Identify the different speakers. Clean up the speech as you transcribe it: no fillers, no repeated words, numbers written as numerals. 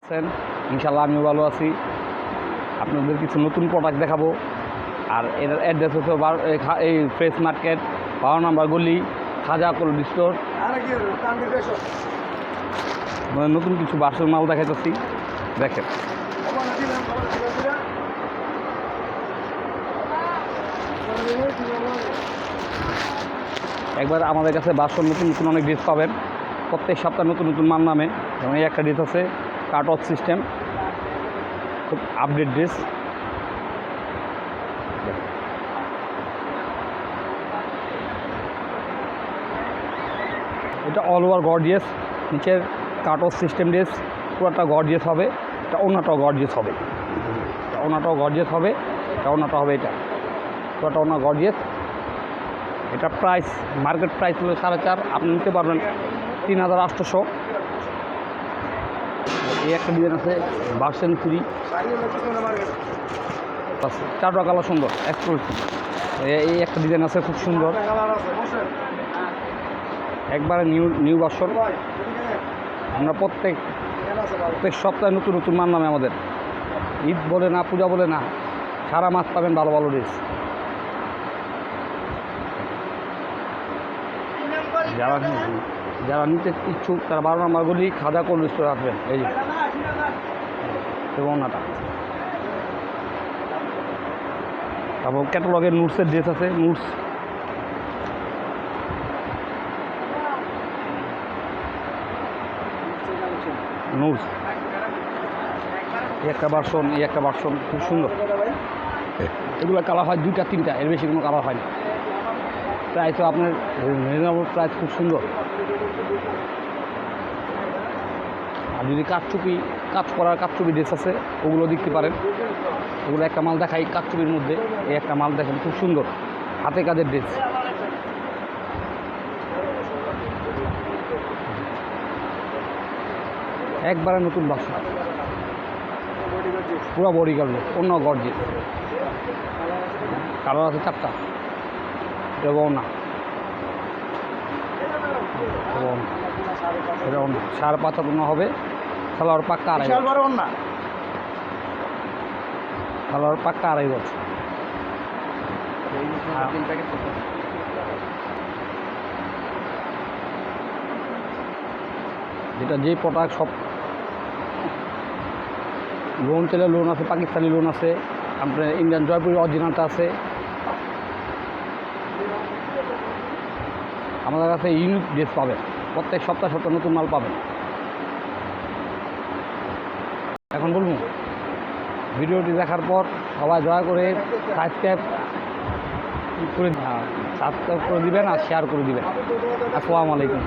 Speaker 1: আছেন ইনশাল্লাহ আমিও ভালো আছি। আপনাদের কিছু নতুন প্রোডাক্ট দেখাবো। আর এর অ্যাড্রেস হচ্ছে এই ফ্রেশ মার্কেট 12 নম্বর গলি, খাজা কোল্ড স্টোর। নতুন কিছু বাসের মাল দেখাইতেছি, দেখেন। একবার আমাদের কাছে বাসন নতুন নতুন অনেক ড্রেস পাবেন। প্রত্যেক সপ্তাহে নতুন নতুন মাল নামে। যেমন এই একটা ড্রেস আছে কাট অফ সিস্টেম, খুব আপডেট ড্রেস। এটা অল ওভার গর্জিয়াস, নিচের কাট অফ সিস্টেম ড্রেস, পুরোটা গর্জিয়াস হবে। এটা ওনাটাও গর্জিয়াস হবে, ওনাটাও গর্জিয়াস হবে, এটা ওনাটা হবে, এটা পুরোটা ওনা গর্জিয়াস। এটা প্রাইস মার্কেট প্রাইস হলো 4.5, আপনি নিতে পারবেন 3800। এই একটা ডিজাইন আছে ভার্সন 3, 4টা কালার সুন্দর এক্সক্লুসিভ। এই একটা ডিজাইন আছে খুব সুন্দর, একবারে নিউ ভার্সন। আমরা প্রত্যেক সপ্তাহে নতুন নতুন মাল নামে আমাদের। ঈদ বলে না, পূজা বলে না, সারা মাস পাবেন ভালো ভালো ড্রেস। যারা নিতে ইচ্ছুক তারা 12 নম্বর গলি, খাজা কোল্ড স্টোরে আসবেন। এই যে ওনাটা। তারপর ক্যাটালগের নুটসের ড্রেস আছে, নুটস এই একটা ভার্সন, এই একটা ভার্সন খুব সুন্দর। এগুলো কালার হয় 2টা 3টা, এর বেশি কোনো কালার হয় না। প্রাইসও আপনার রিজনেবল প্রাইস, খুব সুন্দর। আর যদি কাজ করার কাঠচুপি ড্রেস আছে, ওগুলো দেখতে পারেন। ওগুলো একটা মাল দেখাই কাঠচুপির মধ্যে। এই একটা মাল দেখেন খুব সুন্দর, হাতে কাজের ড্রেস। একবারে নতুন বাসন, পুরো বডি গার্ড, অন্য গর্জিয়াস। কালার আছে 4টা। এবং না এটা 5.5 হবে। সালোয়ার পাক্কা 2.5, সালোয়ার পাক্কা 2.5 বছর। যেটা যে প্রোডাক্ট সব লোন চলে, লোন আছে, পাকিস্তানি লোন আছে, আপনার ইন্ডিয়ান জয়পুরি অরিজিনালটা আছে। আমাদের কাছে ইউনিক ড্রেস পাবেন, প্রত্যেক সপ্তাহে নতুন মাল পাবেন। এখন বলবো, ভিডিওটি দেখার পর সবাই দয়া করে সাবস্ক্রাইব করে দিবেন আর শেয়ার করে দিবেন। আসসালামু আলাইকুম।